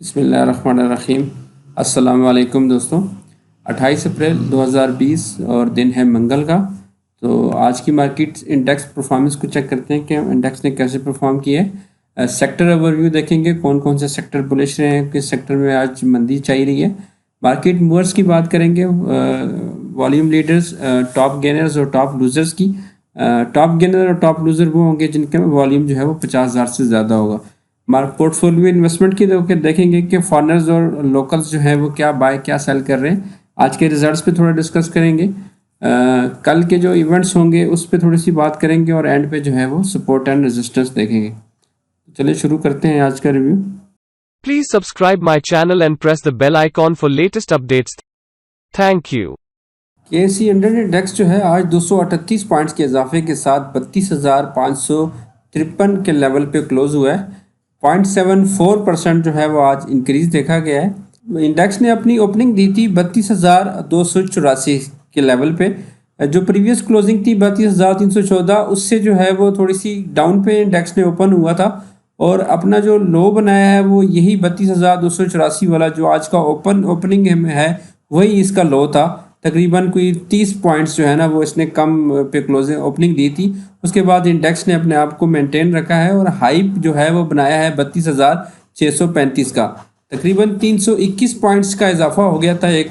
बिस्मिल्लाहिर्रहमानिर्रहीम। अस्सलाम वालेकुम दोस्तों। 28 अप्रैल 2020 और दिन है मंगल का। तो आज की मार्केट इंडेक्स परफॉर्मेंस को चेक करते हैं कि इंडेक्स ने कैसे परफॉर्म किया है। सेक्टर ओवरव्यू देखेंगे, कौन कौन से सेक्टर बुलिश रहे हैं, किस सेक्टर में आज मंदी चल रही है। मार्केट मूवर्स की बात करेंगे, वॉल्यूम लीडर्स, टॉप गेनर्स और टॉप लूजर्स की। टॉप गेनर और टॉप लूजर वो होंगे जिनका वॉल्यूम जो है वो 50,000 से ज़्यादा होगा। पोर्टफोलियो इन्वेस्टमेंट की देखेंगे कि फॉरेनर्स और लोकल्स जो है वो क्या बाय क्या सेल कर रहे हैं। आज के रिजल्ट्स पे थोड़ा डिस्कस करेंगे। कल के जो इवेंट्स होंगे उस पर थोड़ी सी बात करेंगे और एंड पे जो है वो सपोर्ट एंड रेजिस्टेंस देखेंगे। चलिए शुरू करते हैं आज का review. Please subscribe my channel and press the bell icon for latest updates. Thank you. KSE 100 index जो है आज 238 पॉइंट्स के इजाफे के साथ 32,553 के लेवल पे क्लोज हुआ है। 0.74% जो है वो आज इंक्रीज देखा गया है। इंडेक्स ने अपनी ओपनिंग दी थी 32,284 के लेवल पे। जो प्रीवियस क्लोजिंग थी 32,314, उससे जो है वो थोड़ी सी डाउन पे इंडेक्स ने ओपन हुआ था और अपना जो लो बनाया है वो यही 32,284 वाला जो आज का ओपनिंग में है, वही इसका लो था। तकरीबन कोई 30 पॉइंट्स जो है ना वो इसने कम पे क्लोजिंग ओपनिंग दी थी। उसके बाद इंडेक्स ने अपने आप को मेंटेन रखा है और हाइप जो है वो बनाया है 32,635 का। तकरीबन 321 पॉइंट्स का इजाफा हो गया था एक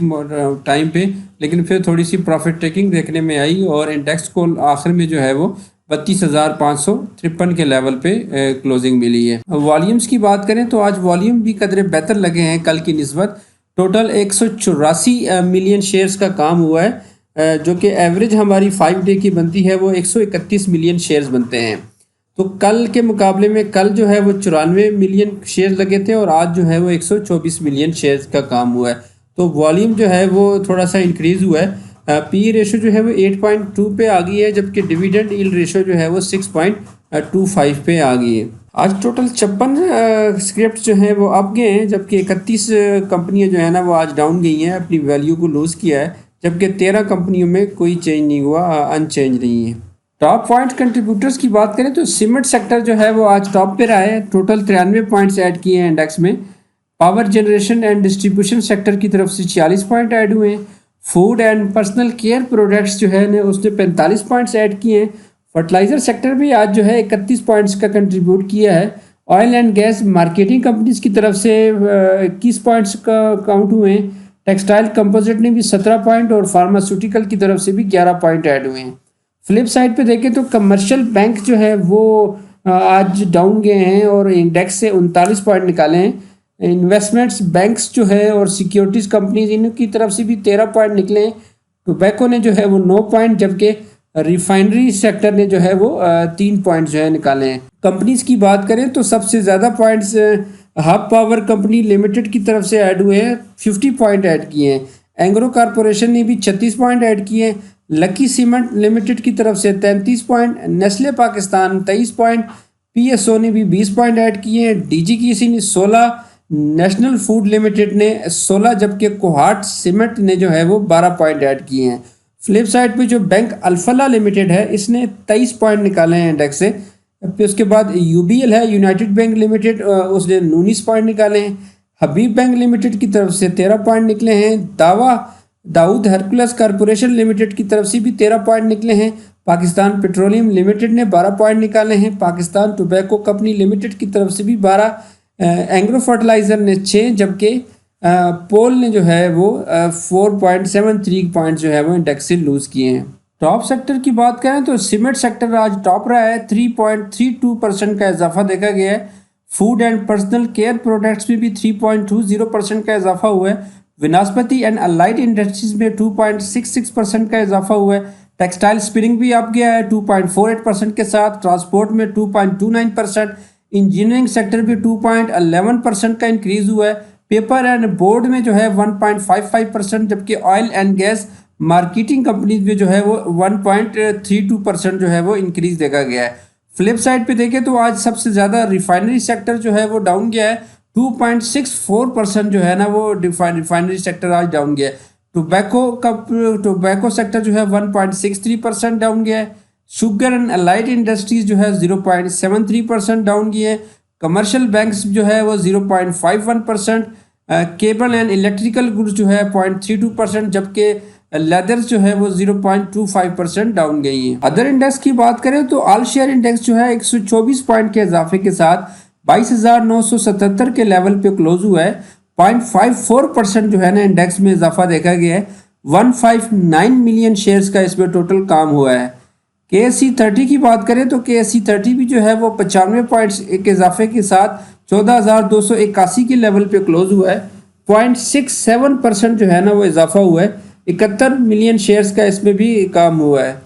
टाइम पे, लेकिन फिर थोड़ी सी प्रॉफिट टेकिंग देखने में आई और इंडेक्स को आखिर में जो है वो 32,553 के लेवल पे क्लोजिंग मिली है। वॉल्यूम्स की बात करें तो आज वॉल्यूम भी कदरे बेहतर लगे हैं कल की निस्बत। टोटल 184 मिलियन शेयर्स का काम हुआ है, जो कि एवरेज हमारी 5 डे की बनती है वो 131 मिलियन शेयर्स बनते हैं। तो कल के मुकाबले में कल जो है वो 94 मिलियन शेयर्स लगे थे और आज जो है वो 124 मिलियन शेयर्स का काम हुआ है। तो वॉल्यूम जो है वो थोड़ा सा इंक्रीज़ हुआ है। पी रेशो जो है वो 8.2 पे आ गई है, जबकि डिविडेंड यील्ड रेशो जो है वो 6.25 पे आ गई है। आज टोटल 56 स्क्रिप्ट जो हैं वो अप गए हैं, जबकि 31 कंपनियां जो है ना वो आज डाउन गई हैं, अपनी वैल्यू को लूज़ किया है, जबकि 13 कंपनियों में कोई चेंज नहीं हुआ, अनचेंज रही है। टॉप पॉइंट कंट्रीब्यूटर्स की बात करें तो सीमेंट सेक्टर जो है वो आज टॉप पे रहा है। टोटल 93 पॉइंट्स ऐड किए हैं इंडेक्स में। Power generation and distribution sector की तरफ से 46 पॉइंट ऐड हुए हैं। Food and personal care products जो है ना उसने 45 पॉइंट्स ऐड किए हैं। फर्टिलाइजर सेक्टर भी आज जो है 31 पॉइंट्स का कंट्रीब्यूट किया है। Oil and gas marketing companies की तरफ से 21 पॉइंट्स का काउंट हुए हैं। टेक्सटाइल कंपोजिट ने भी 17 पॉइंट और फार्मास्यूटिकल की तरफ से भी 11 पॉइंट ऐड हुए हैं। फ्लिप साइड पे देखें तो कमर्शियल बैंक जो है वो आज डाउन गए हैं और इंडेक्स से 39 पॉइंट निकाले हैं। इन्वेस्टमेंट्स बैंक्स जो है और सिक्योरिटीज़ कंपनीज इनकी तरफ से भी 13 पॉइंट निकले हैं। टोबैको ने जो है वो 9 पॉइंट, जबकि रिफाइनरी सेक्टर ने जो है वो 3 पॉइंट जो है निकाले हैं। कंपनीज की बात करें तो सबसे ज़्यादा points hub power company limited की तरफ से ऐड हुए हैं, 50 पॉइंट ऐड किए हैं। एंग्रो कारपोरेशन ने भी 36 पॉइंट ऐड किए हैं। लकी सीमेंट लिमिटेड की तरफ से 33 point, Nestle Pakistan 23 point, PSO ने भी 20 पॉइंट ऐड किए हैं। डीजीकीसी ने 16, नेशनल फूड लिमिटेड ने 16, जबकि कोहाट सीमेंट ने जो है वो 12 पॉइंट ऐड किए हैं। फ्लिप साइड पे जो बैंक अल्फला लिमिटेड है इसने 23 पॉइंट निकाले हैं इंडेक्स से। फिर उसके बाद यूबीएल है, यूनाइटेड बैंक लिमिटेड, उसने 19 पॉइंट निकाले हैं। हबीब बैंक लिमिटेड की तरफ से 13 पॉइंट निकले हैं। दाऊद हरकुलस कॉरपोरेशन लिमिटेड की तरफ से भी 13 पॉइंट निकले हैं। पाकिस्तान पेट्रोलियम लिमिटेड ने 12 पॉइंट निकाले हैं। पाकिस्तान टोबैको कंपनी लिमिटेड की तरफ से भी 12, एंग्रो फर्टिलाइजर ने 6, जबकि पोल ने जो है वो 4.73 पॉइंट जो है वो इंडेक्स से लूज किए हैं। टॉप सेक्टर की बात करें तो सीमेंट सेक्टर आज टॉप रहा है, 3.32% का इजाफा देखा गया है। Food and personal care products में भी 3.20% का इजाफा हुआ है। विनास्पति एंड अलाइड इंडस्ट्रीज में 2.66% का इजाफा हुआ है। टेक्सटाइल स्पिनिंग भी अप गया है 2.48% के साथ। ट्रांसपोर्ट में 2.29%। इंजीनियरिंग सेक्टर भी 2.11% का इंक्रीज हुआ है। पेपर एंड बोर्ड में जो है 1.55%, जबकि oil and gas marketing companies में जो है वो 1.32% जो है वो इंक्रीज देखा गया है। फ्लिप साइड पे देखें तो आज सबसे ज़्यादा रिफाइनरी सेक्टर जो है वो डाउन गया है, 2.64% जो है ना वो रिफाइनरी सेक्टर आज डाउन गया है। टोबैको सेक्टर जो है 1.63% डाउन गया है। शुगर एंड अलाइड इंडस्ट्रीज जो है 0.73% डाउन गई है। कमर्शियल बैंक्स जो है वो 0.51%, केबल एंड इलेक्ट्रिकल गुड्स जो है 0.32%, जबकि लेदर्स जो है वो 0.25% डाउन गई हैं। अदर इंडेक्स की बात करें तो ऑल शेयर इंडेक्स जो है 124 पॉइंट के इजाफे के साथ 22,977 के लेवल पे क्लोज हुआ है। 0.54% जो है ना इंडेक्स में इजाफा देखा गया है। 159 मिलियन शेयर्स का इसमें टोटल काम हुआ है। KSE 30 की बात करें तो KSE 30 भी जो है वो 95 पॉइंट्स के इजाफे के साथ 14,281 के लेवल पे क्लोज हुआ है। 0.67% जो है ना वो इजाफा हुआ है। 71 मिलियन शेयर्स का इसमें भी काम हुआ है।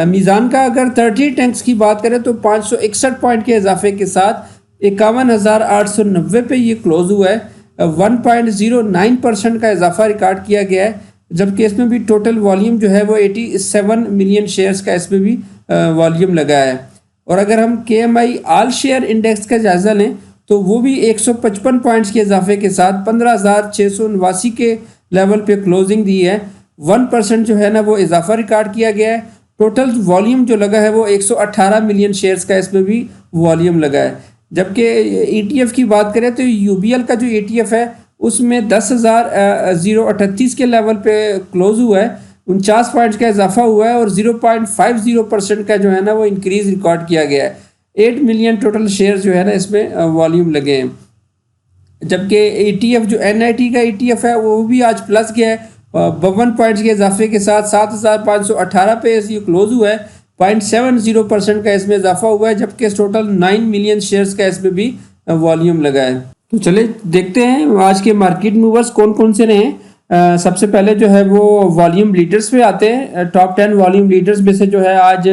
मीज़ान का अगर 30 टैंक्स की बात करें तो 561 पॉइंट के इजाफे के साथ 51,890 पे ये क्लोज हुआ है। 1.09% का इजाफा रिकॉर्ड किया गया है, जबकि इसमें भी टोटल वॉल्यूम जो है वो 87 मिलियन शेयर्स का इसमें भी वॉल्यूम लगा है। और अगर हम KMI ऑल शेयर इंडेक्स का जायज़ा लें तो वो भी 155 पॉइंट्स के इजाफे के साथ 15,689 के लेवल पे क्लोजिंग दी है। 1% जो है ना वो इजाफा रिकॉर्ड किया गया है। टोटल वॉल्यूम जो लगा है वो 118 मिलियन शेयर्स का इसमें भी वॉल्यूम लगा है। जबकि ETF की बात करें तो UBL का जो ETF है उसमें 10,038 के लेवल पे क्लोज हुआ है। 49 पॉइंट्स का इजाफा हुआ है और 0.50% का जो है ना वो इंक्रीज रिकॉर्ड किया गया है। 8 मिलियन टोटल शेयर जो है ना इसमें वॉल्यूम लगे हैं। जबकि ETF जो NIT का ETF है वो भी आज प्लस गया है। 52 पॉइंट्स के इजाफे के साथ 7,518 पे ये क्लोज हुआ है। 0.70% का इसमें इजाफा हुआ है, जबकि टोटल 9 मिलियन शेयर्स का इसमें भी वॉल्यूम लगा है। तो चले देखते हैं आज के मार्केट मूवर्स कौन कौन से रहे। सबसे पहले जो है वो वॉल्यूम लीडर्स पे आते हैं। टॉप 10 वॉल्यूम लीडर्स में से जो है आज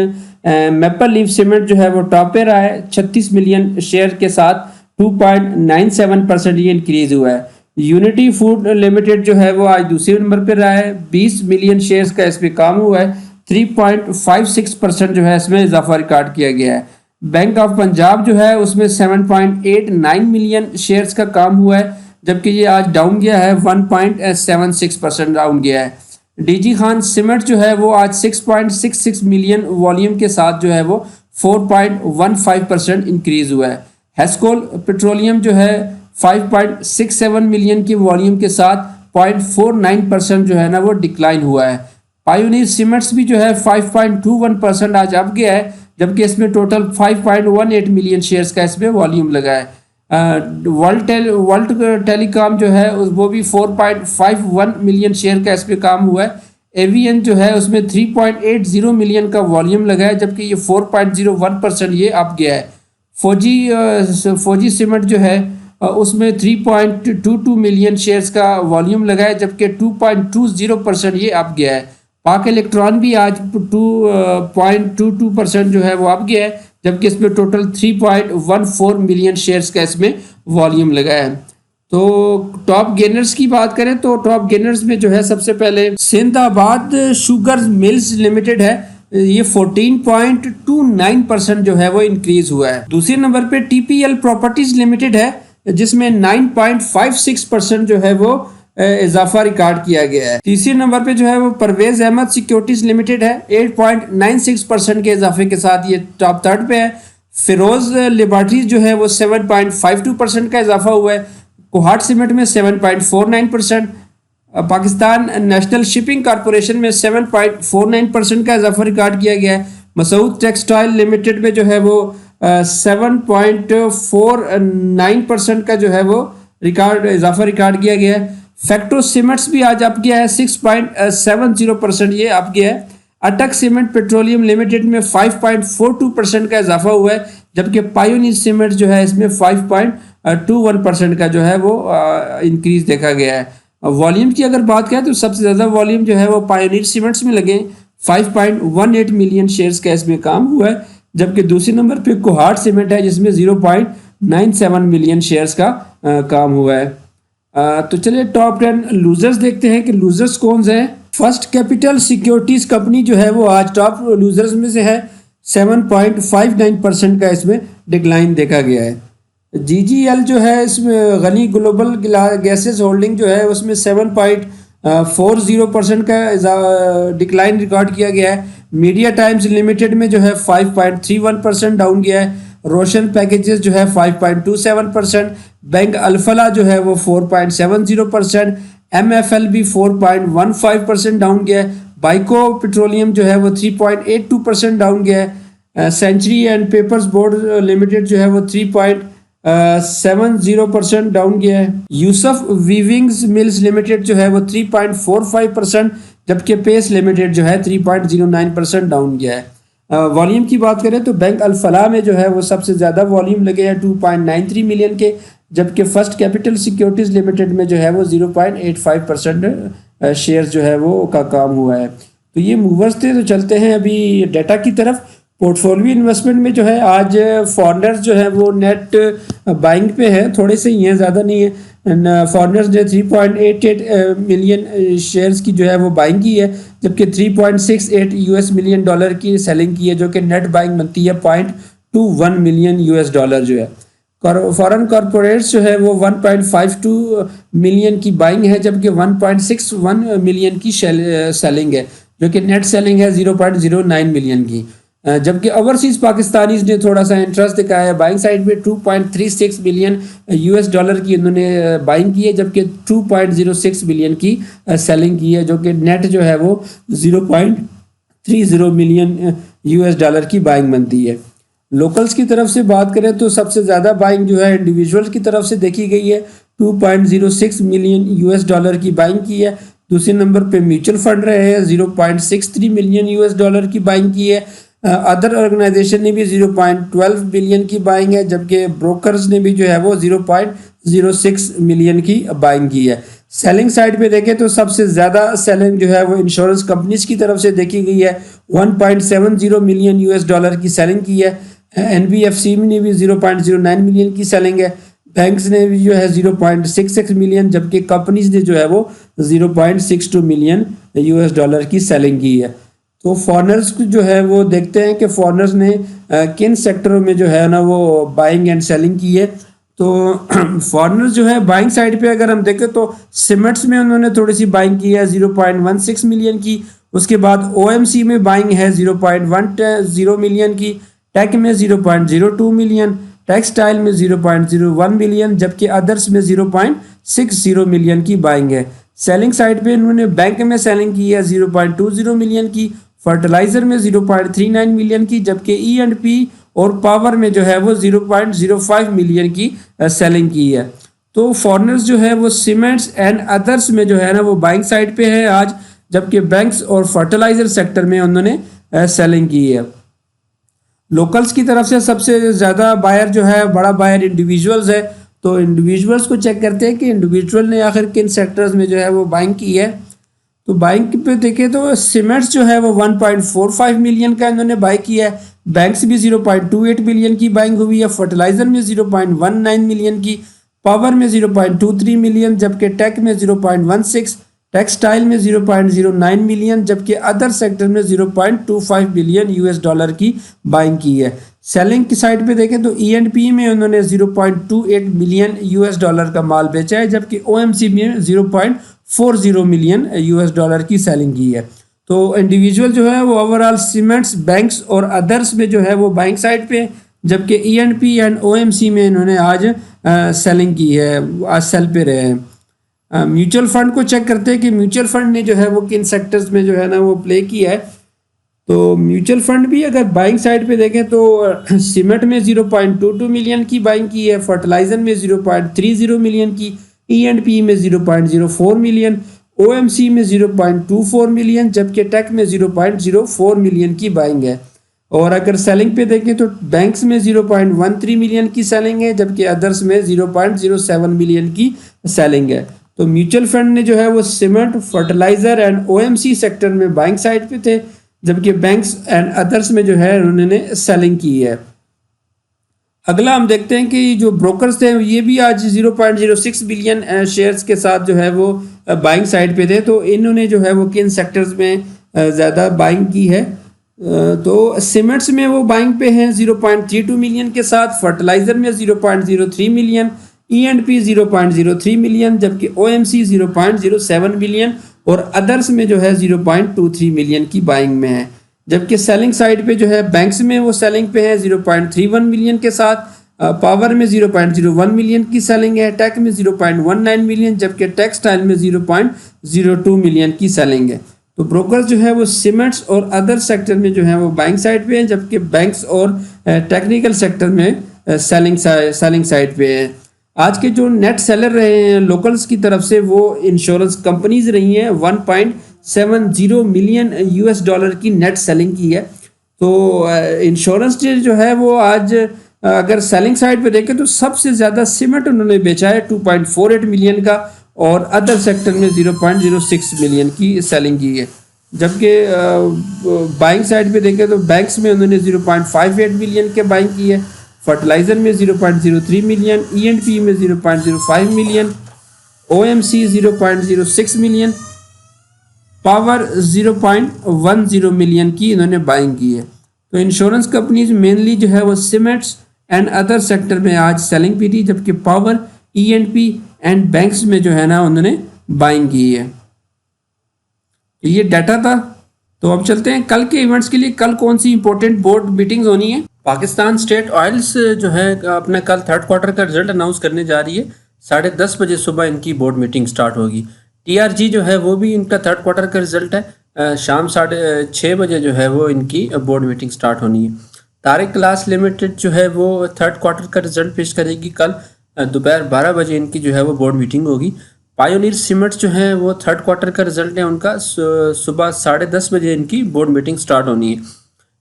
मैपल लीफ सीमेंट जो है वो टॉप पे रहा है 36 मिलियन शेयर के साथ 2.97% ये इंक्रीज हुआ है। यूनिटी फूड लिमिटेड जो है वो आज दूसरे नंबर पे रहा है। 20 मिलियन शेयर्स का इस पे काम हुआ है। 3.56% जो है इसमें इजाफा रिकॉर्ड किया गया है। बैंक ऑफ पंजाब जो है उसमें 7.89 मिलियन शेयर्स का काम हुआ है, जबकि ये आज डाउन गया है। 1.76% डाउन गया है। DG खान सीमेंट जो है वो आज 6.66 मिलियन वॉल्यूम के साथ जो है वो 4.15% इंक्रीज हुआ है। हेस्कोल पेट्रोलियम जो है 5.67 मिलियन की वॉल्यूम के साथ 0.49% जो है ना वो डिक्लाइन हुआ है। पायोनियर सीमेंट्स भी जो है 5.21% आज अप गया है, जबकि इसमें टोटल 5.18 मिलियन शेयर्स का इसमें वॉल्यूम लगा है। वर्ल्ड टेलीकॉम जो है वो भी 4.51 मिलियन शेयर का इसमें काम हुआ है। AVN जो है उसमें 3.80 मिलियन का वॉल्यूम लगा है, जबकि ये 4.01% ये अप गया है। फौजी सीमेंट जो है उसमें 3.22 मिलियन शेयर्स का वॉल्यूम लगा है, जबकि 2.20% ये अप गया है। पाक इलेक्ट्रॉन भी आज 2.22% जो है वो अप गया है, जबकि इसमें टोटल 3.14 मिलियन शेयर्स का इसमें वॉल्यूम लगा है। तो टॉप गेनर्स की बात करें तो टॉप गेनर्स में जो है सबसे पहले सिंधाबाद शुगर मिल्स लिमिटेड है। ये 14.29% जो है वो इंक्रीज हुआ है। दूसरे नंबर पे TPL प्रॉपर्टीज लिमिटेड है, जिसमें 9.56% जो है वो इजाफा रिकॉर्ड किया गया है। तीसरे नंबर पे जो है वो परवेज अहमद सिक्योरिटीज लिमिटेड है। 8.96% के इजाफे के साथ ये टॉप थर्ड पे है। फिरोज लिबर्टीज जो है वो 7.52% का इजाफा हुआ है। कोहाट सीमेंट में 7.49%, पाकिस्तान नेशनल शिपिंग कॉरपोरेशन में 7.49% का इजाफा रिकॉर्ड किया गया है। मसूद टेक्सटाइल लिमिटेड में जो है वो 7.49% का जो है वो इजाफा रिकॉर्ड किया गया है। फैक्टो सीमेंट्स भी आज अप गया है, 6.70% ये अप गया है। अटक सीमेंट पेट्रोलियम लिमिटेड में 5.42% का इजाफा हुआ है, जबकि पायोनियर सीमेंट जो है इसमें 5.21% का जो है वो इंक्रीज देखा गया है। वॉल्यूम की अगर बात करें तो सबसे ज़्यादा वॉल्यूम जो है वो पायोनियर सीमेंट्स में लगे 5.18 मिलियन शेयर्स का इसमें काम हुआ है, जबकि दूसरे नंबर पे कोहाट सीमेंट है जिसमें 0.97 मिलियन शेयर्स का काम हुआ है। तो चलिए टॉप 10 लूजर्स देखते हैं कि लूजर्स कौन से हैं। फर्स्ट कैपिटल सिक्योरिटीज कंपनी जो है वो आज टॉप लूजर्स में से है। 7.59% का इसमें डिक्लाइन देखा गया है। GGL जो है इसमें गनी ग्लोबल गैसेस होल्डिंग जो है उसमें 7.40% का डिक्लाइन रिकॉर्ड किया गया है। मीडिया टाइम्स लिमिटेड में जो है 5.31% डाउन गया है। रोशन पैकेजेस जो है 5.27%, बैंक अल्फला जो है वो 4.70%, MFLB 4.15% डाउन गया है, बाइको पेट्रोलियम जो है वो 3.82% डाउन गया है, century and papers board limited जो है वो 3.70% डाउन गया है, यूसुफ वीविंग्स मिल्स लिमिटेड जो है वो 3.45%, जबकि पेस लिमिटेड जो है 3.09% डाउन गया है। वॉल्यूम की बात करें तो बैंक अल्फला में जो है वो सबसे ज़्यादा वॉल्यूम लगे हैं 2.93 मिलियन के, जबकि फर्स्ट कैपिटल सिक्योरिटीज़ लिमिटेड में जो है वो 0.85% शेयर जो है वो का काम हुआ है। तो ये मूवर्स थे। तो चलते हैं अभी डाटा की तरफ। पोर्टफोलियो इन्वेस्टमेंट में जो है आज फॉरेनर्स जो है वो नेट बाइंग पे है, थोड़े से ही हैं, ज़्यादा नहीं है। फॉरेनर्स ने 3.88 मिलियन शेयर्स की जो है वो बाइंग की है, जबकि 3.68 US मिलियन डॉलर की सेलिंग की है, जो कि नेट बाइंग बनती है 0.21 मिलियन US डॉलर जो है। फॉरेन कॉरपोरेट्स जो है वो 1.52 मिलियन की बाइंग है, जबकि 1.61 मिलियन की सेलिंग है, जो कि नेट सेलिंग है 0.09 मिलियन की। जबकि ओवरसीज पाकिस्तानीज ने थोड़ा सा इंटरेस्ट दिखाया है बाइंग साइड पे, 2.36 बिलियन US डॉलर की उन्होंने बाइंग की है, जबकि 2.06 बिलियन की सेलिंग की है, जो कि नेट जो है वो 0.30 मिलियन US डॉलर की बाइंग बनती है। लोकल्स की तरफ से बात करें तो सबसे ज़्यादा बाइंग जो है इंडिविजुअल की तरफ से देखी गई है, 2.06 मिलियन US डॉलर की बाइंग की है। दूसरे नंबर पे म्यूचुअल फंड रहे हैं, 0.63 मिलियन US डॉलर की बाइंग की है। अदर ऑर्गेनाइजेशन ने भी 0.12 बिलियन की बाइंग है, जबकि ब्रोकर्स ने भी जो है वो 0.06 मिलियन की बाइंग की है। सेलिंग साइड पे देखें तो सबसे ज़्यादा सेलिंग जो है वो इंश्योरेंस कंपनीज की तरफ से देखी गई है, 1.70 मिलियन US डॉलर की सेलिंग की है। NBFC ने भी 0.09 मिलियन की सेलिंग है। बैंक्स ने भी जो है 0.66 मिलियन, जबकि कंपनीज ने जो है वो 0.62 मिलियन US डॉलर की सेलिंग की है। तो फॉरेनर्स जो है वो देखते हैं कि फॉरेनर्स ने किन सेक्टरों में जो है ना वो बाइंग एंड सेलिंग की है। तो फॉरेनर्स जो है बाइंग साइड पे अगर हम देखें तो सीमेंट्स में उन्होंने थोड़ी सी बाइंग की है 0.16 मिलियन की। उसके बाद OMC में बाइंग है 0.10 मिलियन की, टेक में 0.02 मिलियन, टेक्सटाइल में 0.01 मिलियन, जबकि अदर्स में 0.60 मिलियन की बाइंग है। सेलिंग साइड पे इन्होंने बैंक में सेलिंग की है 0.20 मिलियन की, फर्टिलाइजर में 0.39 मिलियन की, जबकि E&P और पावर में जो है वो 0.05 मिलियन की सेलिंग की है। तो फॉरेनर्स जो है वो सीमेंट्स एंड अदर्स में जो है ना वो बाइंग साइड पे है आज, जबकि बैंक्स और फर्टिलाइजर सेक्टर में उन्होंने सेलिंग की है। लोकल्स की तरफ से सबसे ज़्यादा बायर जो है बड़ा बायर इंडिविजुअल्स है। तो इंडिविजुअल्स को चेक करते हैं कि इंडिविजुअल ने आखिर किन सेक्टर्स में जो है वो बाइंग की है। तो बाइंग पे देखें तो सीमेंट्स जो है वो 1.45 मिलियन का इन्होंने बाई किया है, बैंक्स भी 0.28 मिलियन की बाइंग हुई है, फर्टिलाइजर में 0.19 मिलियन की, पावर में 0.23 मिलियन, जबकि टेक में 0.16, टेक्सटाइल में 0.09 मिलियन, जबकि अदर सेक्टर में 0.25 बिलियन US डॉलर की बाइंग की है। सेलिंग की साइड पे देखें तो E&P में उन्होंने 0.28 मिलियन US डॉलर का माल बेचा है, जबकि OMC में 0.40 मिलियन US डॉलर की सेलिंग की है। तो इंडिविजुअल जो है वो ओवरऑल सीमेंट्स, बैंक्स और अदर्स में जो है वो बाइंग साइड पे, जबकि E&P एंड OMC में इन्होंने आज सेलिंग की है, आज सेल पे रहे हैं। म्यूचुअल फंड को चेक करते हैं कि म्यूचुअल फंड ने जो है वो किन सेक्टर्स में जो है ना वो प्ले किया है। तो म्यूचुअल फंड भी अगर बाइंग साइड पे देखें तो सीमेंट में 0.22 मिलियन की बाइंग की है, फर्टिलाइजर में 0.30 मिलियन की, E&P में 0.04 मिलियन, OMC में 0.24 मिलियन, जबकि टेक में 0.04 मिलियन की बाइंग है। और अगर सेलिंग पे देखें तो बैंक्स में 0.13 मिलियन की सेलिंग है, जबकि अदर्स में 0.07 मिलियन की सेलिंग है। तो म्यूचुअल फंड ने जो है वो cement, fertiliser and OMC sector में बाइंग साइड पे थे, जबकि बैंक्स एंड अदर्स में जो है उन्होंने सेलिंग की है। अगला हम देखते हैं कि जो ब्रोकर्स थे ये भी आज 0.06 बिलियन शेयर्स के साथ जो है वो बाइंग साइड पे थे। तो इन्होंने जो है वो किन सेक्टर्स में ज़्यादा बाइंग की है। तो सीमेंट्स में वो बाइंग पे हैं 0.32 मिलियन के साथ, फर्टिलाइजर में 0.03 मिलियन, E&P 0.03 मिलियन, जबकि OMC 0.07 मिलियन और अदर्स में जो है 0.23 मिलियन की बाइंग में है। जबकि सेलिंग साइड पे जो है बैंक्स में वो सेलिंग पे है 0.31 मिलियन के साथ, पावर में 0.01 मिलियन की सेलिंग है, टेक में 0.19 मिलियन, जबकि टेक्सटाइल में 0.02 मिलियन की सेलिंग है। तो ब्रोकर्स जो है वो सीमेंट्स और अदर सेक्टर में जो है वो बाइंग साइड पे हैं, जबकि बैंक्स और टेक्निकल सेक्टर में सेलिंग साइड पे है। आज के जो नेट सेलर रहे हैं लोकल्स की तरफ से वो इंश्योरेंस कंपनीज रही हैं, 1.70 मिलियन यूएस डॉलर की नेट सेलिंग की है। तो इंश्योरेंस जो है वो आज अगर सेलिंग साइड पे देखें तो सबसे ज़्यादा सीमेंट उन्होंने बेचा है 2.48 मिलियन का, और अदर सेक्टर में 0.06 मिलियन की सेलिंग की है। जबकि बाइंग साइड पे देखें तो बैंक्स में उन्होंने 0.58 मिलियन के बाइंग की है, फर्टिलाइजर में 0.03 मिलियन, E&P में 0.05 million, OMC 0.06 million, power 0.10 million की इन्होंने बाइंग की है। तो इंश्योरेंस कंपनीज मेनली जो है वो सीमेंट्स एंड अदर सेक्टर में आज सेलिंग की थी, जबकि पावर, E&P एंड बैंक्स में जो है ना उन्होंने बाइंग की है। तो ये डाटा था। तो अब चलते हैं कल के इवेंट्स के लिए। कल कौन सी इंपॉर्टेंट बोर्ड मीटिंग्स होनी है। पाकिस्तान स्टेट ऑयल्स जो है अपने कल थर्ड क्वार्टर का रिजल्ट अनाउंस करने जा रही है। 10:30 बजे सुबह इनकी बोर्ड मीटिंग स्टार्ट होगी। TRG जो है वो भी इनका थर्ड क्वार्टर का रिजल्ट है। शाम 6:30 बजे जो है वो इनकी बोर्ड मीटिंग स्टार्ट होनी है। तारिक ग्लास लिमिटेड जो है वो थर्ड क्वार्टर का रिजल्ट पेश करेगी। कल दोपहर 12 बजे इनकी जो है वो बोर्ड मीटिंग होगी। पायोनियर सीमेंट्स जो है वो थर्ड क्वार्टर का रिजल्ट है उनका, सुबह 10:30 बजे इनकी बोर्ड मीटिंग स्टार्ट होनी है।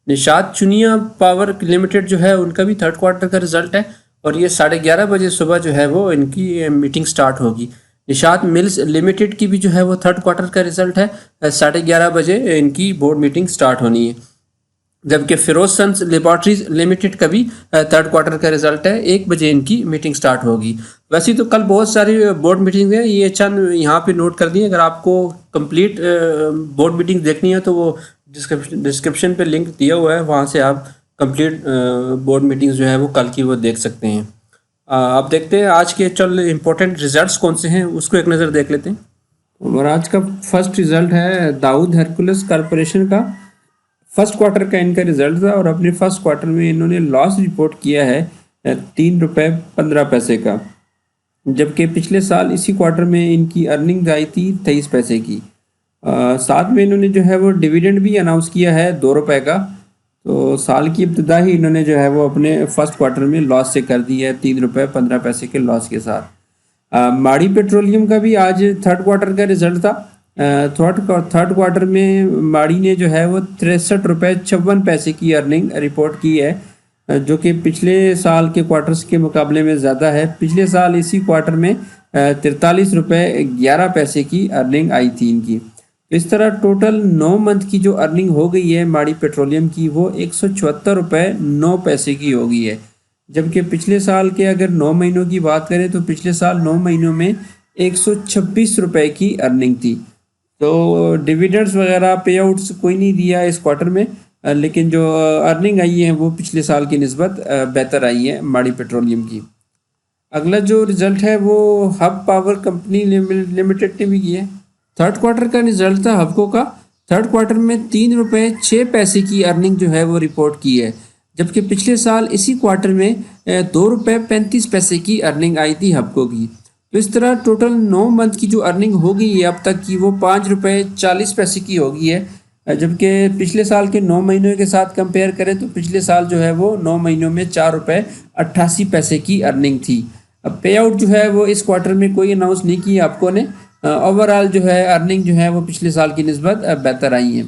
निशात चुनिया पावर लिमिटेड जो है उनका भी थर्ड क्वार्टर का रिजल्ट है, और ये 11:30 बजे सुबह जो है वो इनकी मीटिंग स्टार्ट होगी। निशात मिल्स लिमिटेड की भी जो है वो थर्ड क्वार्टर का रिजल्ट है, 11:30 बजे इनकी बोर्ड मीटिंग स्टार्ट होनी है। जबकि फिरोज सन्स लेबॉर्ट्रीज लिमिटेड का भी थर्ड क्वार्टर का रिजल्ट है, 1 बजे इनकी मीटिंग स्टार्ट होगी। वैसे तो कल बहुत सारी बोर्ड मीटिंग है, ये अच्छा यहाँ पे नोट कर दिए। अगर आपको कंप्लीट बोर्ड मीटिंग देखनी है तो वो डिस्क्रिप्शन पे लिंक दिया हुआ है, वहाँ से आप कंप्लीट बोर्ड मीटिंग्स जो है वो कल की वो देख सकते हैं। अब देखते हैं आज के चल इम्पोर्टेंट रिजल्ट्स कौन से हैं, उसको एक नज़र देख लेते हैं। और आज का फर्स्ट रिजल्ट है दाऊद हरकुलस कॉरपोरेशन का। फर्स्ट क्वार्टर का इनका रिजल्ट था, और अपने फर्स्ट क्वार्टर में इन्होंने लॉस रिपोर्ट किया है 3 रुपये 15 पैसे का, जबकि पिछले साल इसी क्वार्टर में इनकी अर्निंग आई थी 23 पैसे की। साथ में इन्होंने जो है वो डिविडेंड भी अनाउंस किया है 2 रुपये का। तो साल की इब्तिदा ही इन्होंने जो है वो अपने फर्स्ट क्वार्टर में लॉस से कर दी है 3 रुपये 15 पैसे के लॉस के साथ। माड़ी पेट्रोलियम का भी आज थर्ड क्वार्टर का रिजल्ट था। थर्ड क्वार्टर में माड़ी ने जो है वो 63 रुपये 56 पैसे की अर्निंग रिपोर्ट की है, जो कि पिछले साल के क्वार्टर्स के मुकाबले में ज़्यादा है। पिछले साल इसी क्वार्टर में 43 रुपये 11 पैसे की अर्निंग आई थी इनकी। तो इस तरह टोटल 9 मंथ की जो अर्निंग हो गई है माड़ी पेट्रोलियम की वो 174 रुपये 9 पैसे की हो गई है, जबकि पिछले साल के अगर 9 महीनों की बात करें तो पिछले साल 9 महीनों में 126 रुपये की अर्निंग थी। तो डिविडेंड्स वगैरह पे आउट्स कोई नहीं दिया इस क्वार्टर में, लेकिन जो अर्निंग आई है वो पिछले साल की निस्बत बेहतर आई है माड़ी पेट्रोलियम की। अगला जो रिजल्ट है वो हब पावर कंपनी लिमिटेड ने भी किया है। थर्ड क्वार्टर का रिजल्ट था हबको का। थर्ड क्वार्टर में 3 रुपये 6 पैसे की अर्निंग जो है वो रिपोर्ट की है, जबकि पिछले साल इसी क्वार्टर में 2 रुपये 35 पैसे की अर्निंग आई थी हबको की। तो इस तरह टोटल 9 मंथ की जो अर्निंग हो गई है अब तक की वो 5 रुपये 40 पैसे की हो गई है, जबकि पिछले साल के 9 महीनों के साथ कंपेयर करें तो पिछले साल जो है वो 9 महीनों में 4 रुपये 88 पैसे की अर्निंग थी। अब पे आउट जो है वो इस क्वार्टर में कोई अनाउंस नहीं की आपको ने। ओवरऑल जो है अर्निंग जो है वो पिछले साल की निस्बत बेहतर आई है।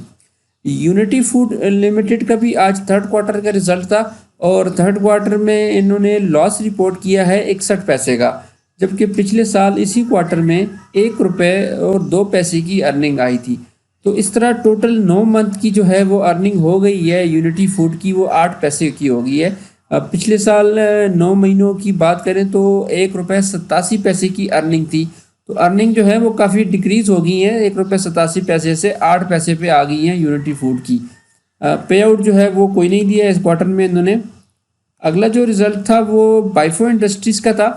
यूनिटी फूड लिमिटेड का भी आज थर्ड क्वार्टर का रिजल्ट था, और थर्ड क्वार्टर में इन्होंने लॉस रिपोर्ट किया है 61 पैसे का, जबकि पिछले साल इसी क्वार्टर में 1 रुपये और 2 पैसे की अर्निंग आई थी। तो इस तरह टोटल 9 मंथ की जो है वो अर्निंग हो गई है यूनिटी फूड की वो 8 पैसे की हो गई है। पिछले साल 9 महीनों की बात करें तो 1 रुपये 87 पैसे की अर्निंग थी। तो अर्निंग जो है वो काफ़ी डिक्रीज़ हो गई है, 1 रुपये 87 पैसे से 8 पैसे पे आ गई हैं यूनिटी फूड की। पे आउट जो है वो कोई नहीं दिया इस क्वार्टर में इन्होंने। अगला जो रिज़ल्ट था वो बाइफो इंडस्ट्रीज़ का था।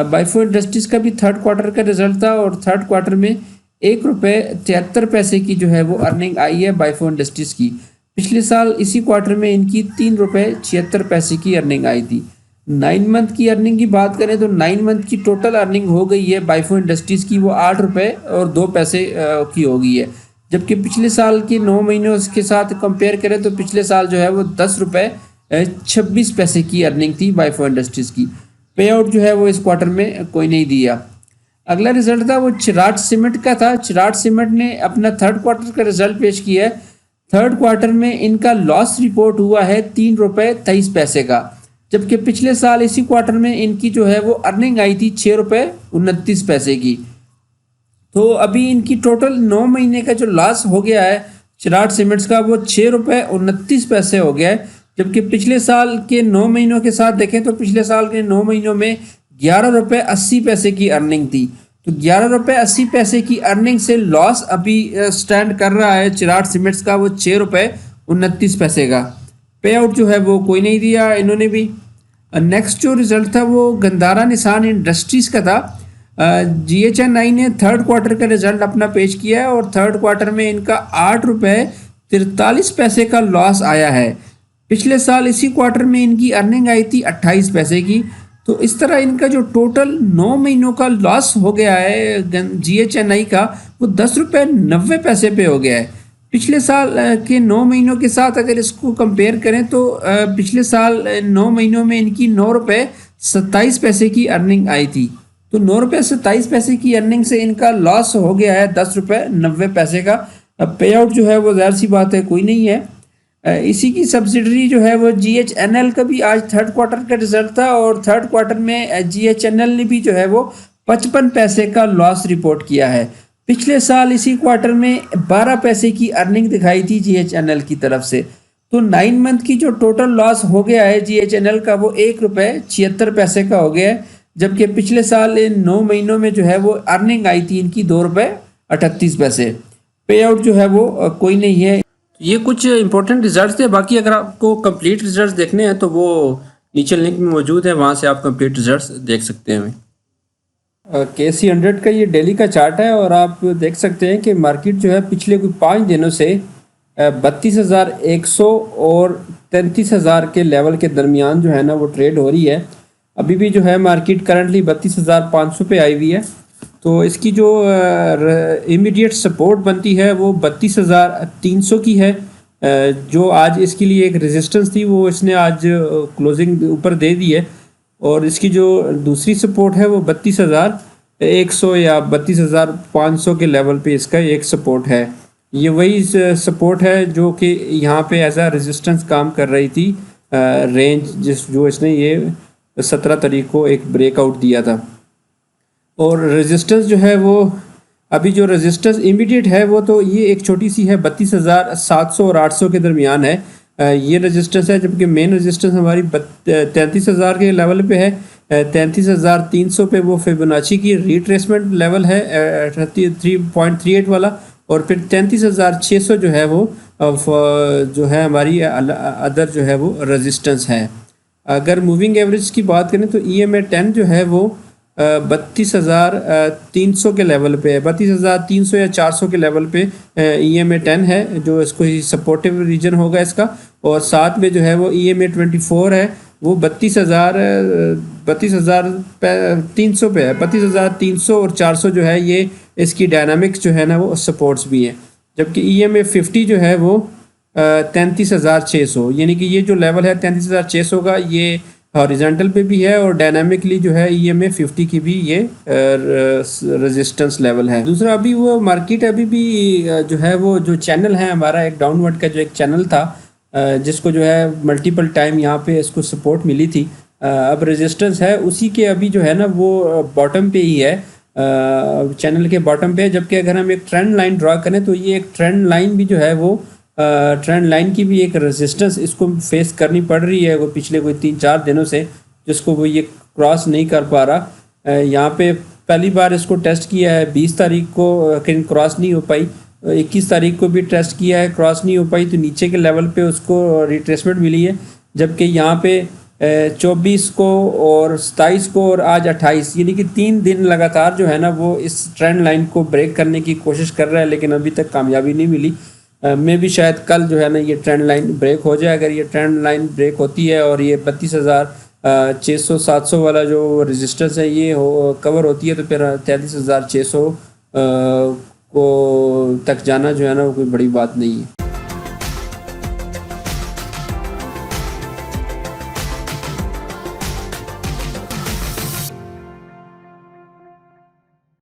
बाइफो इंडस्ट्रीज़ का भी थर्ड क्वार्टर का रिज़ल्ट था, और थर्ड क्वार्टर में 1 रुपये 73 पैसे की जो है वो अर्निंग आई है बाइफो इंडस्ट्रीज़ की। पिछले साल इसी क्वार्टर में इनकी 3 रुपये 76 पैसे की अर्निंग आई थी। 9 मंथ की अर्निंग की बात करें तो 9 मंथ की टोटल अर्निंग हो गई है बाइफो इंडस्ट्रीज़ की, वो 8 रुपये और 2 पैसे की हो गई है। जबकि पिछले साल के 9 महीनों के साथ कंपेयर करें तो पिछले साल जो है वो 10 रुपये 26 पैसे की अर्निंग थी बाइफो इंडस्ट्रीज़ की। पे आउट जो है वो इस क्वार्टर में कोई नहीं दिया। अगला रिजल्ट था वो चिराट सीमेंट का था। चिराट सीमेंट ने अपना थर्ड क्वार्टर का रिजल्ट पेश किया है। थर्ड क्वार्टर में इनका लॉस रिपोर्ट हुआ है 3 रुपये 23 पैसे का, जबकि पिछले साल इसी क्वार्टर में इनकी जो है वो अर्निंग आई थी 6 रुपये 29 पैसे की। तो अभी इनकी टोटल 9 महीने का जो लॉस हो गया है चिराट सीमेंट्स का वो 6 रुपये 29 पैसे हो गया है। जबकि पिछले साल के 9 महीनों के साथ देखें तो पिछले साल के 9 महीनों में 11 रुपये 80 पैसे की अर्निंग थी। तो 11 रुपये 80 पैसे की अर्निंग से लॉस अभी स्टैंड कर रहा है चिराट सीमेंट्स का वो 6 रुपये 29 पैसे का। पे आउट जो है वो कोई नहीं दिया इन्होंने भी। नेक्स्ट जो रिजल्ट था वो गंदारा निसान इंडस्ट्रीज़ का था। GHNI ने थर्ड क्वार्टर का रिजल्ट अपना पेश किया है और थर्ड क्वार्टर में इनका 8 रुपये 43 पैसे का लॉस आया है। पिछले साल इसी क्वार्टर में इनकी अर्निंग आई थी 28 पैसे की। तो इस तरह इनका जो टोटल 9 महीनों का लॉस हो गया है GHNI का वो 10 रुपये 90 पैसे पे हो गया है। पिछले साल के 9 महीनों के साथ अगर इसको कंपेयर करें तो पिछले साल 9 महीनों में इनकी 9 रुपये 27 पैसे की अर्निंग आई थी। तो 9 रुपये 27 पैसे की अर्निंग से इनका लॉस हो गया है 10 रुपये 90 पैसे का। अब पे आउट जो है वो ज़ाहिर सी बात है कोई नहीं है। इसी की सब्सिडरी जो है वो GHNL का भी आज थर्ड क्वार्टर का रिजल्ट था और थर्ड क्वार्टर में GHNL ने भी जो है वो 55 पैसे का लॉस रिपोर्ट किया है। पिछले साल इसी क्वार्टर में 12 पैसे की अर्निंग दिखाई थी GHNL की तरफ से। तो 9 मंथ की जो टोटल लॉस हो गया है GHNL का वो 1 रुपये 76 पैसे का हो गया है। जबकि पिछले साल इन 9 महीनों में जो है वो अर्निंग आई थी इनकी 2 रुपये 38 पैसे। पे आउट जो है वो कोई नहीं है। ये कुछ इंपॉर्टेंट रिजल्ट्स थे। बाकी अगर आपको कंप्लीट रिजल्ट्स देखने हैं तो वो नीचे लिंक में मौजूद है, वहाँ से आप कंप्लीट रिजल्ट्स देख सकते हैं। KC100 का ये डेली का चार्ट है और आप देख सकते हैं कि मार्केट जो है पिछले कोई 5 दिनों से 32,100 और 33,000 के लेवल के दरमियान जो है ना वो ट्रेड हो रही है। अभी भी जो है मार्केट करंटली 32,500 पे आई हुई है। तो इसकी जो इमीडिएट सपोर्ट बनती है वो 32,300 की है, जो आज इसके लिए एक रेजिस्टेंस थी वो इसने आज क्लोजिंग ऊपर दे दी है। और इसकी जो दूसरी सपोर्ट है वो 32,100 या 32,500 के लेवल पे इसका एक सपोर्ट है। ये वही सपोर्ट है जो कि यहाँ पे एज आ रेजिस्टेंस काम कर रही थी रेंज जो इसने ये 17 तारीख को एक ब्रेकआउट दिया था। और रेजिस्टेंस जो है वो अभी जो रेजिस्टेंस इमीडिएट है वो तो ये एक छोटी सी है 32,700 और 800 के दरमियान है, ये रेजिस्टेंस है। जबकि मेन रेजिस्टेंस हमारी 33,000 के लेवल पे है। 33,300 पे वो फिबोनाची की रिट्रेसमेंट लेवल है 3.38 वाला। और फिर 33,600 जो है वो जो है हमारी अदर जो है वो रेजिस्टेंस है। अगर मूविंग एवरेज की बात करें तो EMA 10 जो है वो 32,300 के लेवल पे है। 32,300 या 400 के लेवल पे EMA 10 है जो इसको सपोर्टिव रीजन होगा इसका। और साथ में जो है वो EMA 24 है वो 32,300 पे है। 32,300 और 400 जो है ये इसकी डायनामिक्स जो है ना वो सपोर्ट्स भी हैं। जबकि EMA 50 जो है वो 33,600, यानी कि ये जो लेवल है 33,600 का ये हॉरिजॉन्टल पे भी है और डायनामिकली जो है EMA 50 की भी ये रेजिस्टेंस लेवल है। दूसरा अभी वो मार्केट अभी भी जो है वो जो चैनल है हमारा एक डाउनवर्ड का जो एक चैनल था जिसको जो है मल्टीपल टाइम यहाँ पे इसको सपोर्ट मिली थी, अब रेजिस्टेंस है उसी के अभी जो है ना वो बॉटम पे ही है, चैनल के बॉटम पे है। जबकि अगर हम एक ट्रेंड लाइन ड्रा करें तो ये एक ट्रेंड लाइन भी जो है वो ट्रेंड लाइन की भी एक रेजिस्टेंस इसको फेस करनी पड़ रही है वो पिछले कोई 3-4 दिनों से, जिसको वो ये क्रॉस नहीं कर पा रहा। यहाँ पे पहली बार इसको टेस्ट किया है 20 तारीख को, लेकिन क्रॉस नहीं हो पाई। 21 तारीख को भी टेस्ट किया है, क्रॉस नहीं हो पाई, तो नीचे के लेवल पे उसको रिट्रेसमेंट मिली है। जबकि यहाँ पे 24 को और 27 को और आज 28, यानी कि 3 दिन लगातार जो है ना वो इस ट्रेंड लाइन को ब्रेक करने की कोशिश कर रहा है, लेकिन अभी तक कामयाबी नहीं मिली। में भी शायद कल जो है ना ये ट्रेंड लाइन ब्रेक हो जाए। अगर ये ट्रेंड लाइन ब्रेक होती है और ये 32,600-700 वाला जो रेजिस्टेंस है ये कवर होती है तो फिर 33,600 को तक जाना जो है ना कोई बड़ी बात नहीं है।